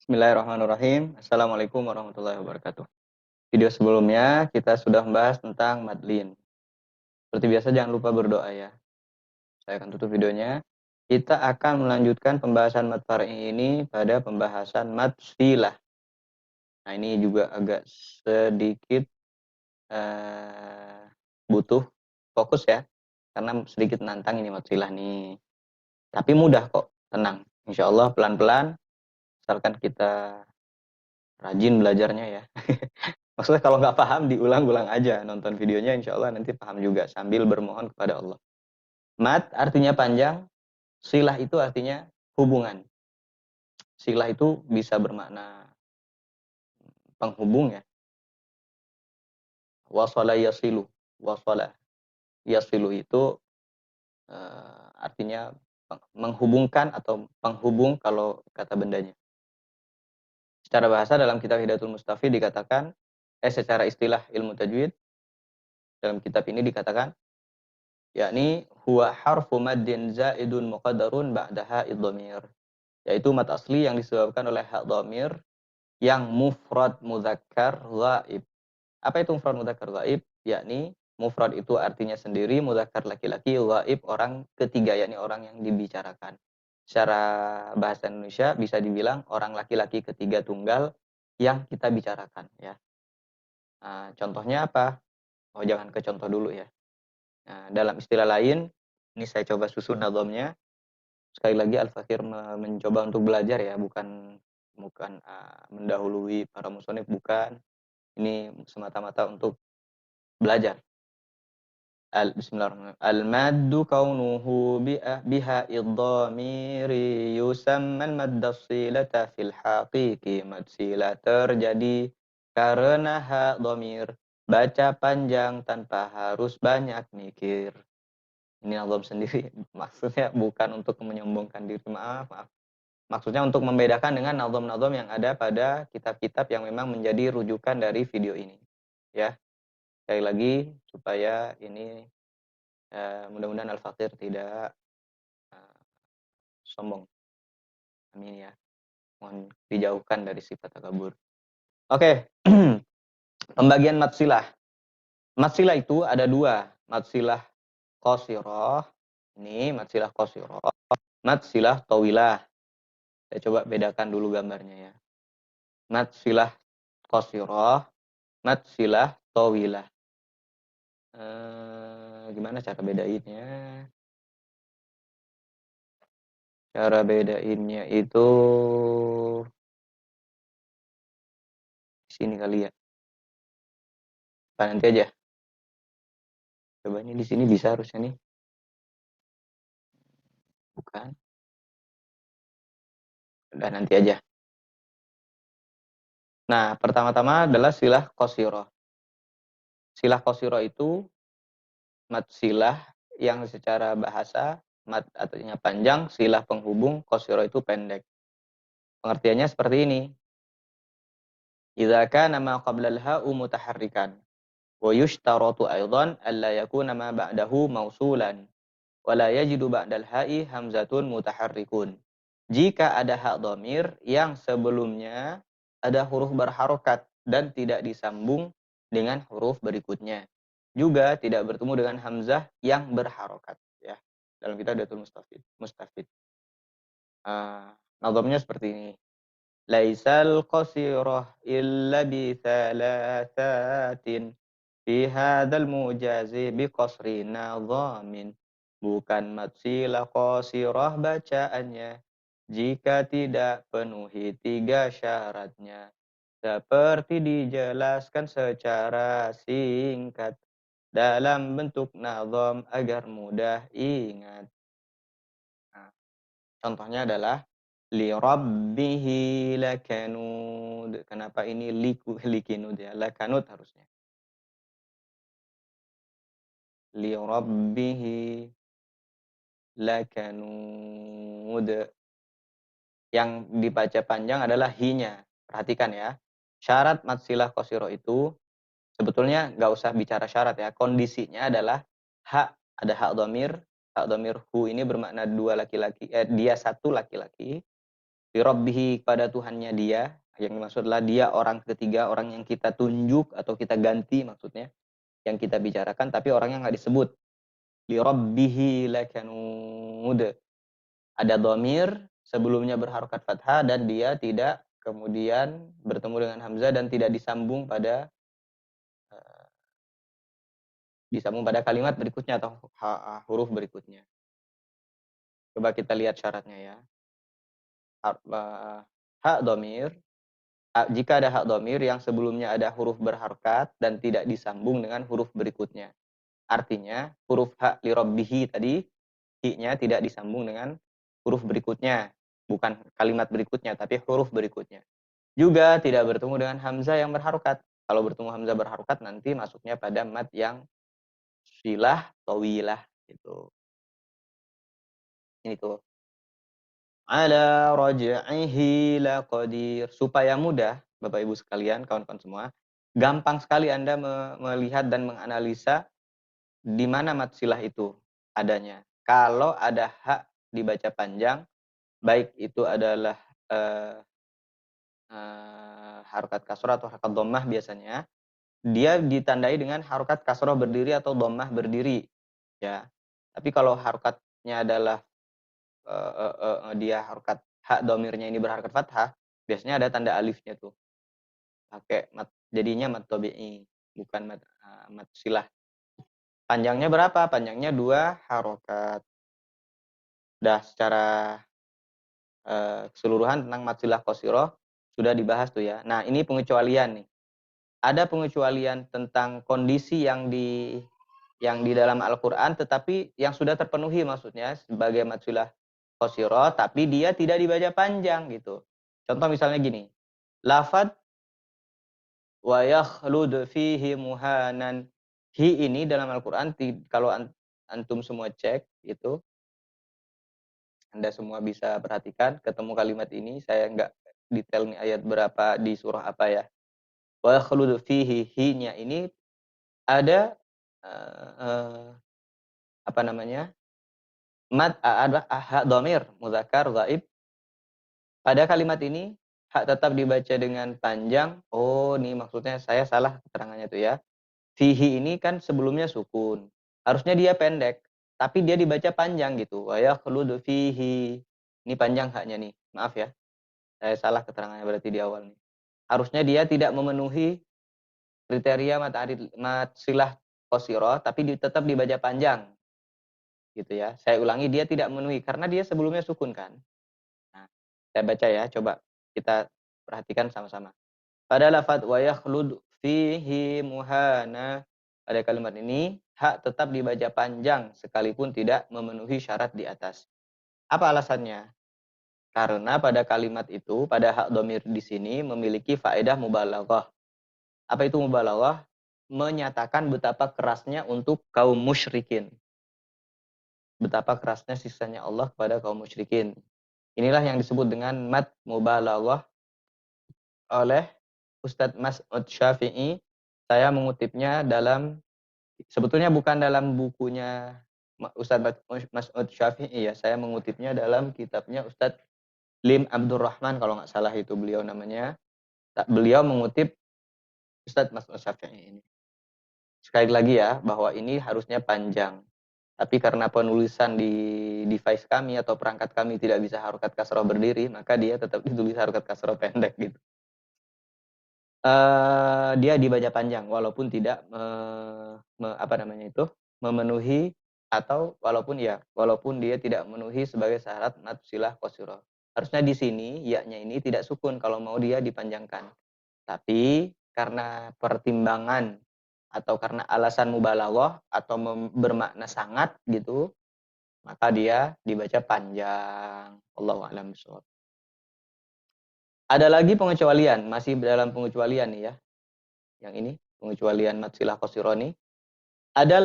Bismillahirrahmanirrahim. Assalamualaikum warahmatullahi wabarakatuh. Video sebelumnya kita sudah membahas tentang madlin. Seperti biasa jangan lupa berdoa ya. Saya akan tutup videonya. Kita akan melanjutkan pembahasan mad far'i ini pada pembahasan mad silah. Nah, ini juga agak sedikit butuh fokus ya. Karena sedikit nantang ini mad silah nih. Tapi mudah kok, tenang. Insya Allah pelan-pelan, asalkan kita rajin belajarnya ya. Maksudnya kalau nggak paham diulang-ulang aja, nonton videonya insya Allah nanti paham juga sambil bermohon kepada Allah. Mat artinya panjang, silah itu artinya hubungan. Silah itu bisa bermakna penghubung ya. Wasala yasilu, wasala yasilu itu artinya menghubungkan atau penghubung kalau kata bendanya. Secara bahasa dalam kitab Hidayatul Mustafid dikatakan, secara istilah ilmu tajwid dalam kitab ini dikatakan yakni huwa harfu maddin zaidun muqaddarun ba'daha idhamir, yaitu mat asli yang disebabkan oleh hak dhamir yang mufrad mudzakkar ghaib. Apa itu mufrad mudzakkar ghaib? Yakni mufrad itu artinya sendiri, mudzakkar laki-laki, ghaib orang ketiga, yakni orang yang dibicarakan. Secara bahasa Indonesia bisa dibilang orang laki-laki ketiga tunggal yang kita bicarakan ya. Nah, contohnya apa? Oh, jangan ke contoh dulu ya. Nah, dalam istilah lain, ini saya coba susun nadhamnya. Sekali lagi Al-Fakir mencoba untuk belajar ya, bukan mendahului para musonif, bukan. Ini semata-mata untuk belajar. Bismillahirrahmanirrahim. Al-maddu kaunuhu biha idhamiri yusamman madda silata fil haqiqi. Mad sila terjadi karena hak dhamir. Baca panjang tanpa harus banyak mikir. Ini nazam sendiri, maksudnya bukan untuk menyombongkan diri, maaf. Maksudnya untuk membedakan dengan nazam-nazam yang ada pada kitab-kitab yang memang menjadi rujukan dari video ini. Ya, sekali lagi supaya ini mudah-mudahan Al-Fakir tidak sombong. Amin ya. Mohon dijauhkan dari sifat takabur. Oke. Pembagian matsilah. Matsilah itu ada dua. Matsilah qasirah. Ini matsilah qasirah. Matsilah tawilah. Saya coba bedakan dulu gambarnya ya. Mat silah qasirah, mat silah tawilah. Gimana cara bedainnya? Cara bedainnya itu di sini kali ya. Apa nanti aja. Coba ini di sini bisa harusnya nih. Bukan. Udah nanti aja. Nah, pertama-tama adalah silah qasirah. Silah qasirah itu mat silah yang secara bahasa mat artinya panjang, silah penghubung, qasirah itu pendek. Pengertiannya seperti ini. Idza kana ma qabla al-ha'u mutaharrikan wa yushtaratu aidan alla yakuna ma ba'dahu mausulan wa la yajidu ba'dal ha'i hamzatun mutaharrikun. Jika ada hak dhamir yang sebelumnya ada huruf berharokat dan tidak disambung dengan huruf berikutnya. Juga tidak bertemu dengan hamzah yang berharokat ya. Dalam kitab Hidayatul Mustafid. Nazamnya seperti ini. Laisal qasirah illa bi thalathatin fi hadzal mujazi bi qasri nadhamin. Bukan matsilah qasirah bacaannya jika tidak penuhi tiga syaratnya. Seperti dijelaskan secara singkat dalam bentuk nadham agar mudah ingat. Nah, contohnya adalah li rabbihi lakanud. Kenapa ini likinud ya? Lakanud harusnya. Li rabbihi lakanud. Yang dibaca panjang adalah hinya. Perhatikan ya. Syarat matsilah qasirah itu sebetulnya nggak usah bicara syarat ya. Kondisinya adalah hak, ada hak dhamir. Hak dhamir hu ini bermakna dua laki-laki, dia satu laki-laki. li rabbihi, kepada Tuhannya dia, yang dimaksud adalah dia orang ketiga, orang yang kita tunjuk atau kita ganti maksudnya, yang kita bicarakan, tapi orangnya nggak disebut. Li rabbihi lakanud. Ada dhamir sebelumnya berharokat fathah dan dia tidak kemudian bertemu dengan hamzah dan tidak disambung pada kalimat berikutnya atau huruf berikutnya. Coba kita lihat syaratnya ya. Hak dhamir, jika ada hak dhamir yang sebelumnya ada huruf berharokat dan tidak disambung dengan huruf berikutnya. Artinya huruf hak li rabbihi tadi, hi-nya tidak disambung dengan huruf berikutnya, bukan kalimat berikutnya tapi huruf berikutnya. Juga tidak bertemu dengan hamzah yang berharokat. Kalau bertemu hamzah berharokat nanti masuknya pada mad yang silah tawilah gitu. Ini tuh. Ala raj'ihi laqadir. Supaya mudah, Bapak Ibu sekalian, kawan-kawan semua, gampang sekali Anda melihat dan menganalisa di mana mad silah itu adanya. Kalau ada hak dibaca panjang, baik itu adalah eh, harokat kasroh atau harokat dhammah biasanya, dia ditandai dengan harokat kasroh berdiri atau dhammah berdiri, ya. Tapi kalau harokatnya adalah dia harokat hak dhamirnya ini berharokat fathah, biasanya ada tanda alifnya tuh. Pakai mad, jadinya mad tabi'i, bukan mad silah. Panjangnya berapa? Panjangnya 2 harokat. Dah secara keseluruhan tentang mad silah qasirah sudah dibahas tuh ya. Nah, ini pengecualian nih. Ada pengecualian tentang kondisi yang di dalam Al-Qur'an tetapi yang sudah terpenuhi maksudnya sebagai mad silah qasirah tapi dia tidak dibaca panjang gitu. Contoh misalnya gini, lafadz wa yakhlud fihi muhanan. Hi ini dalam Al-Qur'an kalau antum semua cek itu, Anda semua bisa perhatikan ketemu kalimat ini, saya nggak detail nih ayat berapa di surah apa ya. Wa yakhlud fihi, hi-nya ini ada eee, apa namanya, ada hak dhamir mudzakkar ghaib. Pada kalimat ini hak tetap dibaca dengan panjang. Oh, ini maksudnya saya salah keterangannya tuh ya. Fihi ini kan sebelumnya sukun. Harusnya dia pendek, tapi dia dibaca panjang gitu. Wa yakhludu fihi. Ini panjang haknya nih. Maaf ya. Saya salah keterangannya berarti di awal nih. Harusnya dia tidak memenuhi kriteria mat silah qasirah tapi tetap dibaca panjang gitu ya. Saya ulangi, dia tidak memenuhi karena dia sebelumnya sukun kan. Nah, saya baca ya, coba kita perhatikan sama-sama. Pada lafadz wa yakhlud fihi muhana, pada kalimat ini hak tetap dibaca panjang sekalipun tidak memenuhi syarat di atas. Apa alasannya? Karena pada kalimat itu, pada hak domir di sini memiliki faedah mubalaghah. Apa itu mubalaghah? Menyatakan betapa kerasnya untuk kaum musyrikin. Betapa kerasnya sisanya Allah kepada kaum musyrikin. Inilah yang disebut dengan mad mubalaghah oleh Ustadz Mas'ud Syafi'i. Saya mengutipnya dalam, sebetulnya bukan dalam bukunya Ustadz Mas'ud Syafi'i ya, saya mengutipnya dalam kitabnya Ustadz Lim Abdurrahman kalau nggak salah itu beliau namanya. Beliau mengutip Ustadz Mas'ud Syafi'i ini. Sekali lagi ya, bahwa ini harusnya panjang. Tapi karena penulisan di device kami atau perangkat kami tidak bisa harokat kasroh berdiri, maka dia tetap ditulis harokat kasroh pendek gitu. Dia dibaca panjang walaupun tidak memenuhi atau walaupun dia tidak memenuhi sebagai syarat mad silah qasirah. Harusnya di sini ya-nya ini tidak sukun kalau mau dia dipanjangkan. Tapi karena pertimbangan atau karena alasan mubalaghah atau bermakna sangat gitu, maka dia dibaca panjang. Wallahu a'lam bishawab. Ada lagi pengecualian, masih dalam pengecualian nih ya. Yang ini, pengecualian mad silah qasirah nih. Ada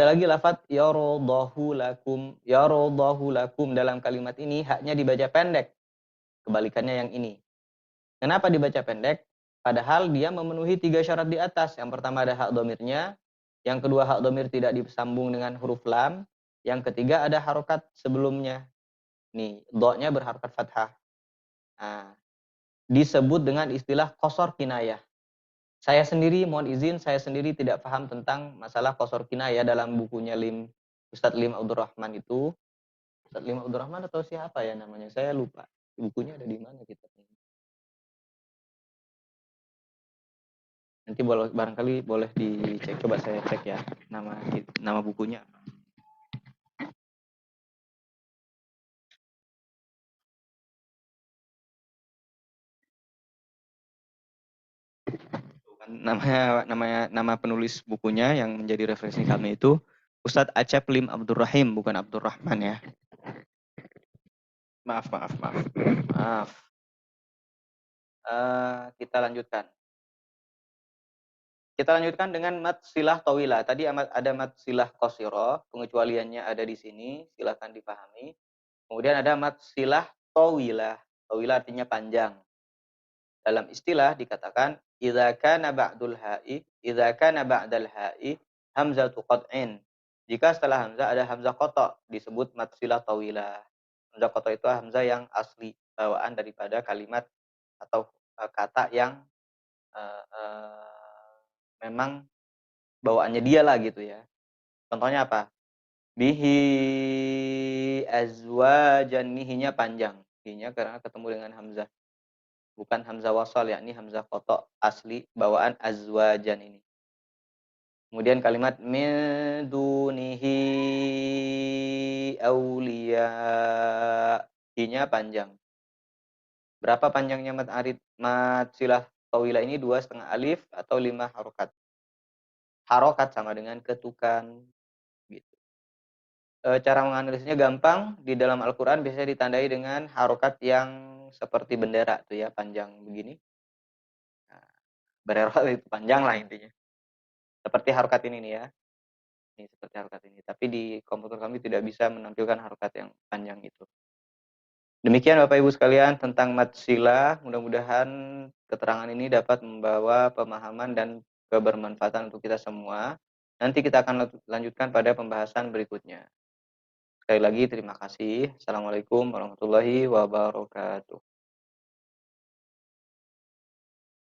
lagi lafadz yaradhahu lakum dalam kalimat ini haknya dibaca pendek. Kebalikannya yang ini. Kenapa dibaca pendek? Padahal dia memenuhi 3 syarat di atas. Yang pertama ada hak dhamirnya, yang kedua hak dhamir tidak disambung dengan huruf lam, yang ketiga ada harokat sebelumnya. Nih, dha-nya berharokat fathah. Nah, disebut dengan istilah qasar kinayah. Mohon izin, saya sendiri tidak paham tentang masalah qasar kinayah dalam bukunya Ustadz Lim Abdurrahman itu. Ustadz Lim Abdurrahman atau siapa ya namanya? Saya lupa. Bukunya ada di mana kitabnya? Nanti barangkali boleh dicek, coba saya cek ya nama bukunya. Nama penulis bukunya yang menjadi referensi kami itu Ustadz Acep Lim Abdurrahim, bukan Abdurrahman ya. Maaf. Kita lanjutkan. Kita lanjutkan dengan mat silah tawilah. Tadi ada mat silah qasira, pengecualiannya ada di sini, silakan dipahami. Kemudian ada mat silah tawilah. Tawilah artinya panjang. Dalam istilah dikatakan idza kana ba'dal ha'i hamzatu qat'in. Jika setelah hamzah ada hamzah qata' disebut mat silah tawilah. Hamzah qata' itu hamzah yang asli, bawaan daripada kalimat atau kata yang memang bawaannya dia lah gitu ya. Contohnya apa? Bihi azwajan, hinya panjang. Hinya karena ketemu dengan hamzah. Bukan hamzah wasal, yakni hamzah qata' asli bawaan azwajan ini. Kemudian kalimat min dunihi auliya, hinya panjang. Berapa panjangnya mat silah tawilah ini? 2,5 alif atau 5 harokat. Harokat sama dengan ketukan. Gitu. Cara menganalisisnya gampang. Di dalam Al-Quran biasanya ditandai dengan harokat yang seperti bendera tuh ya, panjang begini. Nah, berharokat itu panjang lah intinya. Seperti harokat ini nih ya. Ini seperti harokat ini. Tapi di komputer kami tidak bisa menampilkan harokat yang panjang itu. Demikian Bapak Ibu sekalian tentang mat silah. Mudah-mudahan keterangan ini dapat membawa pemahaman dan kebermanfaatan untuk kita semua. Nanti kita akan lanjutkan pada pembahasan berikutnya. Sekali lagi terima kasih. Assalamualaikum warahmatullahi wabarakatuh.